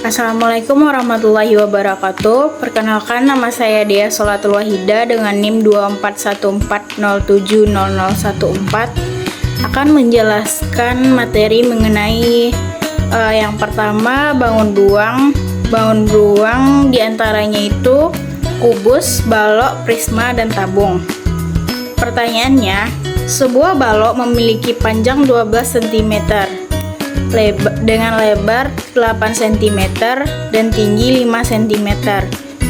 Assalamualaikum warahmatullahi wabarakatuh. Perkenalkan, nama saya Dea Sholatul Wahida dengan NIM 2414070014 akan menjelaskan materi mengenai yang pertama bangun beruang. Bangun beruang diantaranya itu kubus, balok, prisma, dan tabung. Pertanyaannya, sebuah balok memiliki panjang 12 cm dengan lebar 8 cm dan tinggi 5 cm.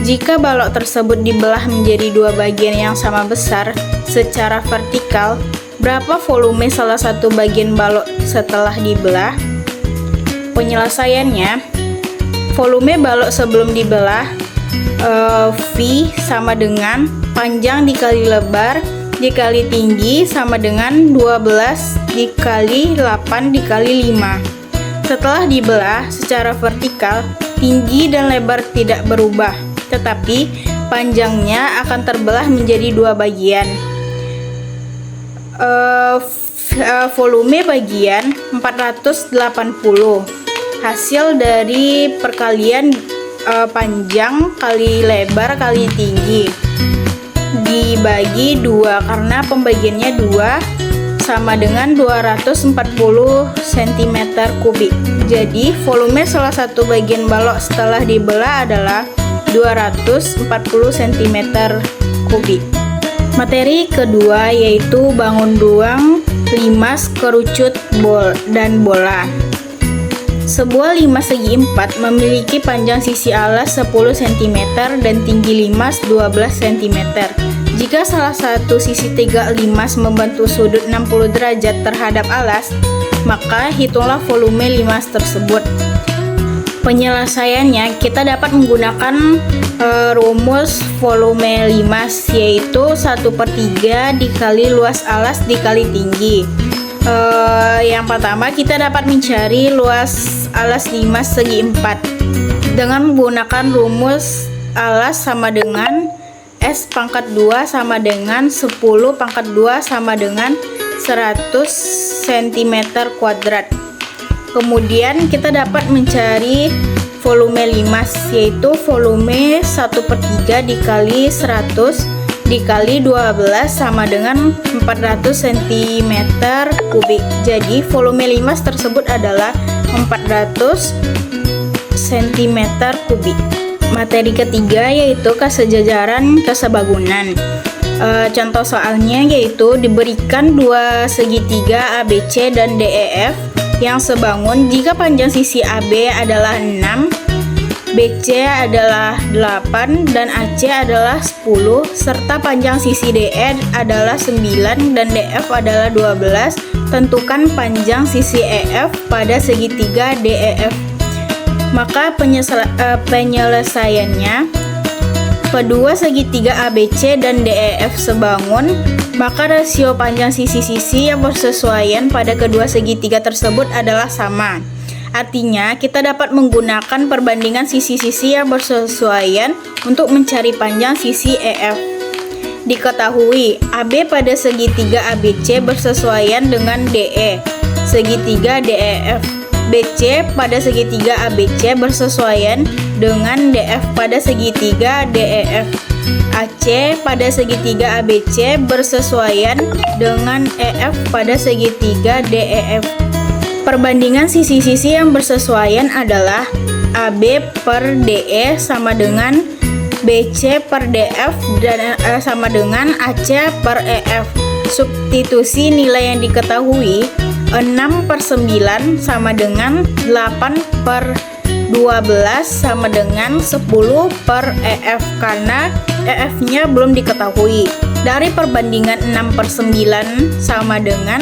Jika balok tersebut dibelah menjadi dua bagian yang sama besar secara vertikal, berapa volume salah satu bagian balok setelah dibelah? Penyelesaiannya, volume balok sebelum dibelah V sama dengan panjang dikali lebar dikali tinggi sama dengan 12 dikali 8 dikali 5. Setelah dibelah secara vertikal, tinggi dan lebar tidak berubah, tetapi panjangnya akan terbelah menjadi dua bagian. Volume bagian 480, hasil dari perkalian panjang kali lebar kali tinggi dibagi 2 karena pembagiannya 2 sama dengan 240 cm kubik. Jadi volume salah satu bagian balok setelah dibelah adalah 240 cm kubik. Materi kedua yaitu bangun beruang, limas, kerucut, dan bola. Sebuah limas segi 4 memiliki panjang sisi alas 10 cm dan tinggi limas 12 cm. Jika salah satu sisi tegak limas membentuk sudut 60 derajat terhadap alas, maka hitunglah volume limas tersebut. Penyelesaiannya, kita dapat menggunakan rumus volume limas, yaitu 1/3 dikali luas alas dikali tinggi. Yang pertama, kita dapat mencari luas alas limas segi 4 dengan menggunakan rumus alas sama dengan S pangkat 2 sama dengan 10 pangkat 2 sama dengan 100 cm kuadrat. Kemudian kita dapat mencari volume limas, yaitu volume 1/3 dikali 100 dikali 12 sama dengan 400 cm kubik. Jadi volume limas tersebut adalah 400 cm kubik. Materi ketiga yaitu kesejajaran kesebagunan. Contoh soalnya yaitu diberikan dua segitiga ABC dan DEF yang sebangun jika panjang sisi AB adalah 6, BC adalah 8 dan AC adalah 10 serta panjang sisi DE adalah 9 dan DF adalah 12. Tentukan panjang sisi EF pada segitiga DEF. Maka penyelesaiannya, kedua segitiga ABC dan DEF sebangun, maka rasio panjang sisi-sisi yang bersesuaian pada kedua segitiga tersebut adalah sama. Artinya, kita dapat menggunakan perbandingan sisi-sisi yang bersesuaian untuk mencari panjang sisi EF. Diketahui, AB pada segitiga ABC bersesuaian dengan DE, segitiga DEF. BC pada segitiga ABC bersesuaian dengan DF pada segitiga DEF. AC pada segitiga ABC bersesuaian dengan EF pada segitiga DEF. Perbandingan sisi-sisi yang bersesuaian adalah AB per DE sama dengan BC per DF dan sama dengan AC per EF. Substitusi nilai yang diketahui, 6/9 sama dengan 8/12 sama dengan 10 EF karena EF nya belum diketahui. Dari perbandingan 6/9 sama dengan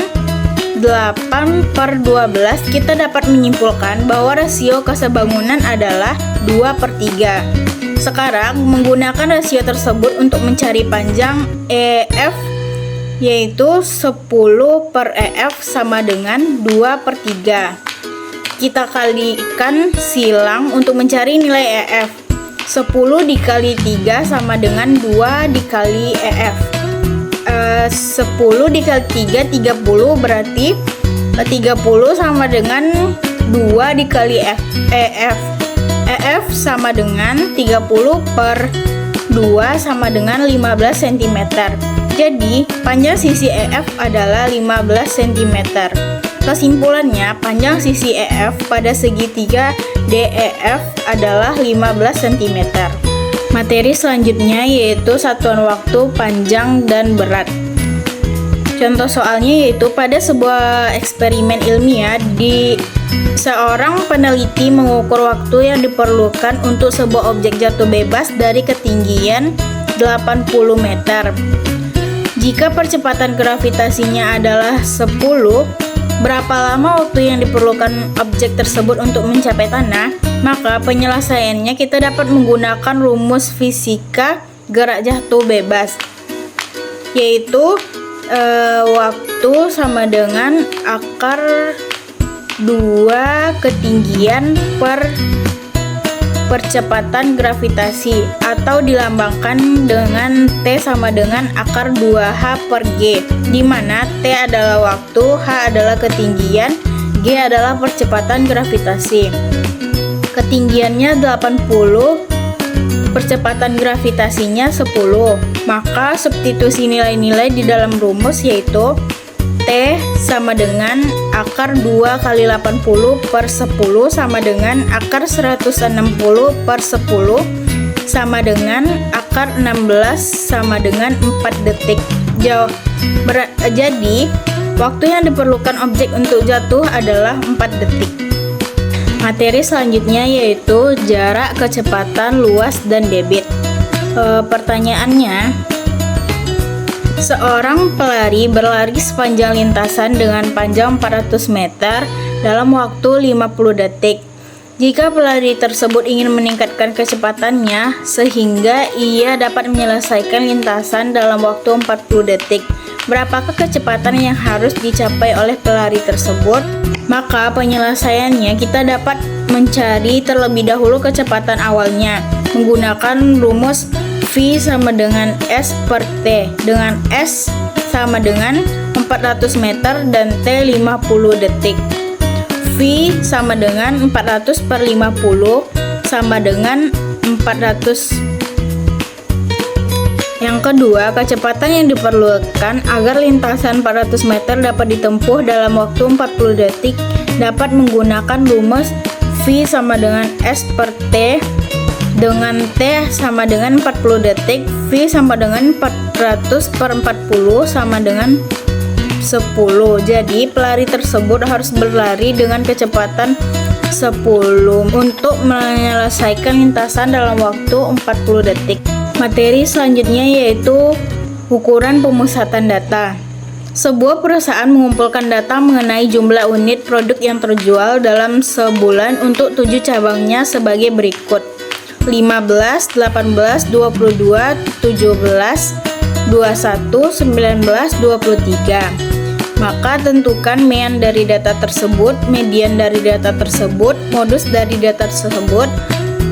8/12 kita dapat menyimpulkan bahwa rasio kesebangunan adalah 2/3. Sekarang menggunakan rasio tersebut untuk mencari panjang EF, yaitu 10/EF sama dengan 2/3. Kita kalikan silang untuk mencari nilai EF. 10 dikali 3 sama dengan 2 dikali EF. 10 dikali 3, 30, berarti 30 sama dengan 2 dikali EF. EF sama dengan 30 per 2 sama dengan 15 cm. Jadi, panjang sisi EF adalah 15 cm. Kesimpulannya, panjang sisi EF pada segitiga DEF adalah 15 cm. Materi selanjutnya yaitu satuan waktu, panjang, dan berat. Contoh soalnya yaitu pada sebuah eksperimen ilmiah, seorang peneliti mengukur waktu yang diperlukan untuk sebuah objek jatuh bebas dari ketinggian 80 meter. Jika percepatan gravitasinya adalah 10, berapa lama waktu yang diperlukan objek tersebut untuk mencapai tanah? Maka penyelesaiannya kita dapat menggunakan rumus fisika gerak jatuh bebas, yaitu waktu sama dengan akar 2 ketinggian per percepatan gravitasi, atau dilambangkan dengan T sama dengan akar 2H per G, di mana T adalah waktu, H adalah ketinggian, G adalah percepatan gravitasi. Ketinggiannya 80, percepatan gravitasinya 10. Maka substitusi nilai-nilai di dalam rumus yaitu T sama dengan akar 2 kali 80 per 10 sama dengan akar 160 per 10 sama dengan akar 16 sama dengan 4 detik. Jadi, waktu yang diperlukan objek untuk jatuh adalah 4 detik. Materi selanjutnya yaitu jarak, kecepatan, luas, dan debit. Pertanyaannya, seorang pelari berlari sepanjang lintasan dengan panjang 400 meter dalam waktu 50 detik. Jika pelari tersebut ingin meningkatkan kecepatannya sehingga ia dapat menyelesaikan lintasan dalam waktu 40 detik, berapakah kecepatan yang harus dicapai oleh pelari tersebut? Maka penyelesaiannya kita dapat mencari terlebih dahulu kecepatan awalnya menggunakan rumus V sama dengan S per T, dengan S sama dengan 400 meter dan T 50 detik. V sama dengan 400 per 50 sama dengan 400. Yang kedua, kecepatan yang diperlukan agar lintasan 400 meter dapat ditempuh dalam waktu 40 detik dapat menggunakan rumus V sama dengan S per T, dengan T sama dengan 40 detik, V sama dengan 400 per 40 sama dengan 10. Jadi, pelari tersebut harus berlari dengan kecepatan 10 untuk menyelesaikan lintasan dalam waktu 40 detik. Materi selanjutnya yaitu ukuran pemusatan data. Sebuah perusahaan mengumpulkan data mengenai jumlah unit produk yang terjual dalam sebulan untuk 7 cabangnya sebagai berikut: 15, 18, 22, 17, 21, 19, 23. Maka tentukan mean dari data tersebut, median dari data tersebut, modus dari data tersebut,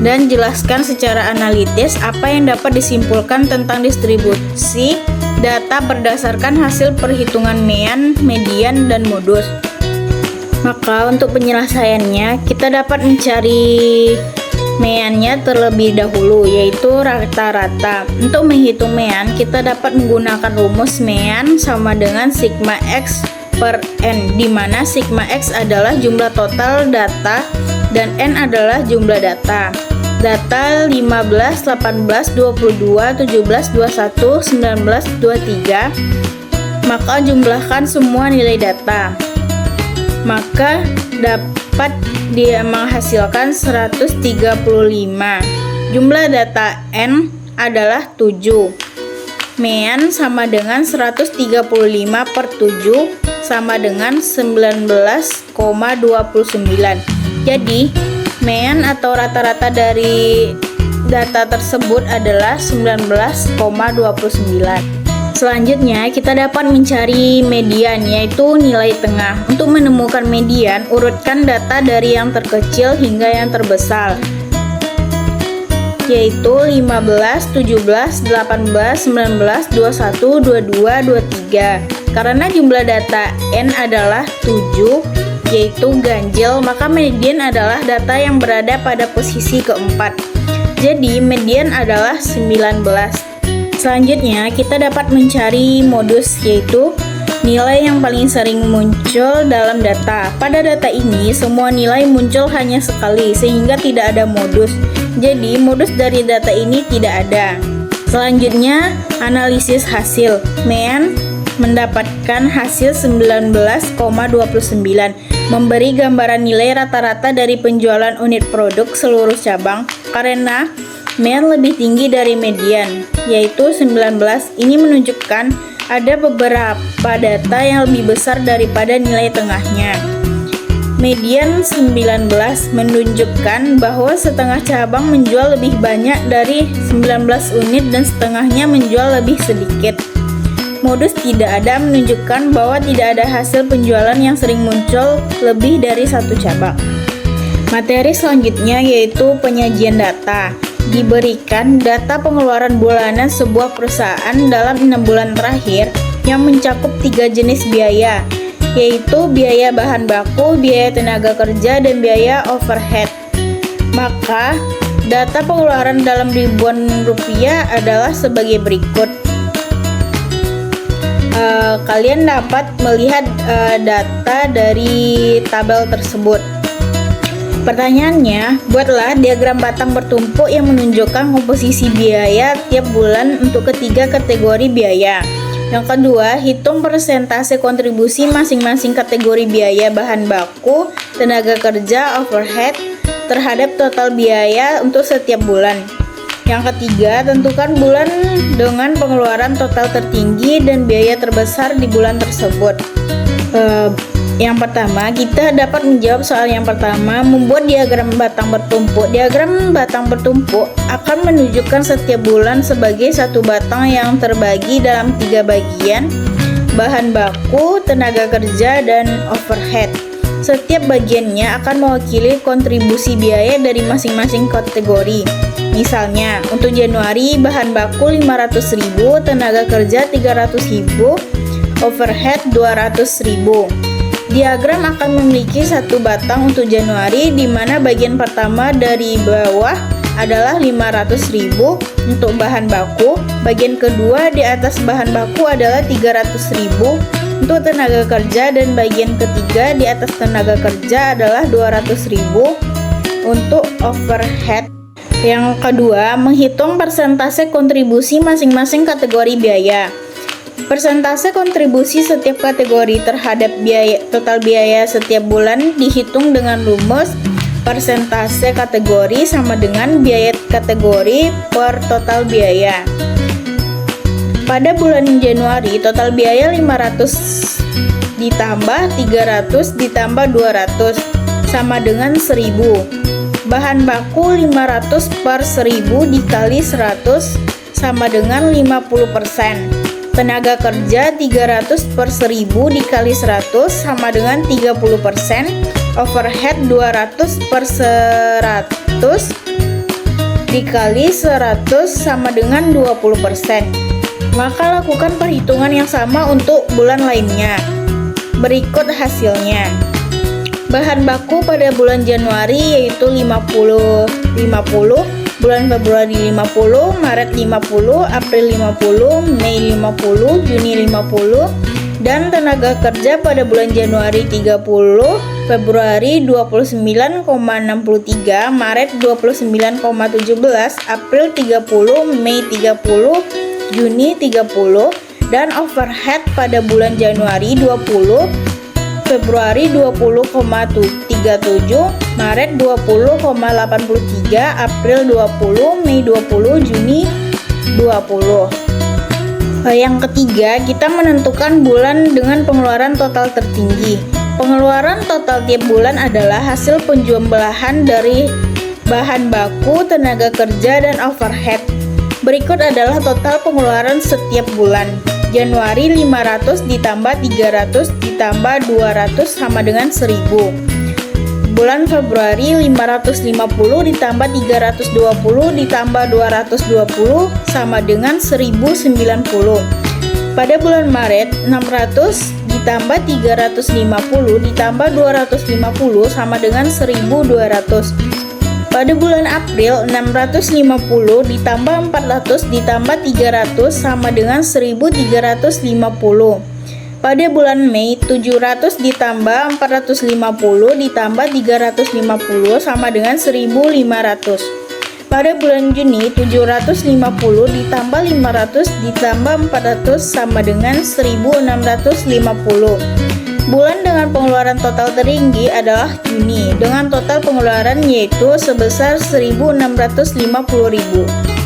dan jelaskan secara analitis apa yang dapat disimpulkan tentang distribusi data berdasarkan hasil perhitungan mean, median, dan modus. Maka untuk penyelesaiannya kita dapat mencari meannya terlebih dahulu, yaitu rata-rata. Untuk menghitung mean kita dapat menggunakan rumus mean sama dengan sigma X per N, di mana sigma X adalah jumlah total data dan N adalah jumlah data. Data 15, 18, 22, 17, 21, 19, 23. Maka jumlahkan semua nilai data. Maka dapat dia menghasilkan 135. Jumlah data N adalah 7. Mean sama dengan 135 per 7 sama dengan 19,29. Jadi, mean atau rata-rata dari data tersebut adalah 19,29. Selanjutnya, kita dapat mencari median, yaitu nilai tengah. Untuk menemukan median, urutkan data dari yang terkecil hingga yang terbesar, yaitu 15, 17, 18, 19, 21, 22, 23. Karena jumlah data N adalah 7, yaitu ganjil, maka median adalah data yang berada pada posisi keempat. Jadi median adalah 19. Selanjutnya kita dapat mencari modus, yaitu nilai yang paling sering muncul dalam data. Pada data ini semua nilai muncul hanya sekali sehingga tidak ada modus. Jadi modus dari data ini tidak ada. Selanjutnya analisis hasil. MEN mendapatkan hasil 19,29, memberi gambaran nilai rata-rata dari penjualan unit produk seluruh cabang karena MEN lebih tinggi dari median, yaitu 19. Ini menunjukkan ada beberapa data yang lebih besar daripada nilai tengahnya. Median 19 menunjukkan bahwa setengah cabang menjual lebih banyak dari 19 unit dan setengahnya menjual lebih sedikit. Modus tidak ada menunjukkan bahwa tidak ada hasil penjualan yang sering muncul lebih dari satu cabang. Materi selanjutnya yaitu penyajian data. Diberikan data pengeluaran bulanan sebuah perusahaan dalam 6 bulan terakhir yang mencakup 3 jenis biaya, yaitu biaya bahan baku, biaya tenaga kerja, dan biaya overhead. Maka data pengeluaran dalam ribuan rupiah adalah sebagai berikut. Kalian dapat melihat data dari tabel tersebut. Pertanyaannya, buatlah diagram batang bertumpuk yang menunjukkan komposisi biaya tiap bulan untuk ketiga kategori biaya. Yang kedua, hitung persentase kontribusi masing-masing kategori biaya bahan baku, tenaga kerja, overhead terhadap total biaya untuk setiap bulan. Yang ketiga, tentukan bulan dengan pengeluaran total tertinggi dan biaya terbesar di bulan tersebut. Yang pertama, kita dapat menjawab soal yang pertama, membuat diagram batang bertumpuk. Diagram batang bertumpuk akan menunjukkan setiap bulan sebagai satu batang yang terbagi dalam 3 bagian, bahan baku, tenaga kerja, dan overhead. Setiap bagiannya akan mewakili kontribusi biaya dari masing-masing kategori. Misalnya, untuk Januari bahan baku 500.000, tenaga kerja 300.000, overhead 200.000. Diagram akan memiliki satu batang untuk Januari, di mana bagian pertama dari bawah adalah 500.000 untuk bahan baku, bagian kedua di atas bahan baku adalah 300.000 untuk tenaga kerja, dan bagian ketiga di atas tenaga kerja adalah 200.000 untuk overhead. Yang kedua, menghitung persentase kontribusi masing-masing kategori biaya. Persentase kontribusi setiap kategori terhadap total biaya setiap bulan dihitung dengan rumus persentase kategori sama dengan biaya kategori per total biaya. Pada bulan Januari, total biaya 500 ditambah 300 ditambah 200 sama dengan 1000. Bahan baku 500 per 1000 dikali 100 sama dengan 50%. Tenaga kerja 300 per 1000 dikali 100 sama dengan 30%. Overhead 200 per 100 dikali 100 sama dengan 20%. Maka lakukan perhitungan yang sama untuk bulan lainnya. Berikut hasilnya. Bahan baku pada bulan Januari yaitu 50, bulan Februari 50, Maret 50, April 50, Mei 50, Juni 50, dan tenaga kerja pada bulan Januari 30, Februari 29,63, Maret 29,17, April 30, Mei 30, Juni 30, dan overhead pada bulan Januari 20, Februari 20,37, Maret 20,83, April 20, Mei 20, Juni 20. Yang ketiga, kita menentukan bulan dengan pengeluaran total tertinggi. Pengeluaran total tiap bulan adalah hasil penjumlahan dari bahan baku, tenaga kerja, dan overhead. Berikut adalah total pengeluaran setiap bulan. Januari 500 ditambah 300 ditambah 200 sama dengan 1000. Bulan Februari 550 ditambah 320 ditambah 220 sama dengan 1090. Pada bulan Maret 600 ditambah 350 ditambah 250 sama dengan 1.200. Pada bulan April, 650 ditambah 400 ditambah 300 sama dengan 1.350. Pada bulan Mei, 700 ditambah 450 ditambah 350 sama dengan 1.500. Pada bulan Juni, 750 ditambah 500 ditambah 400 sama dengan 1.650. Bulan dengan pengeluaran total tertinggi adalah Juni, dengan total pengeluaran yaitu sebesar 1.650.000.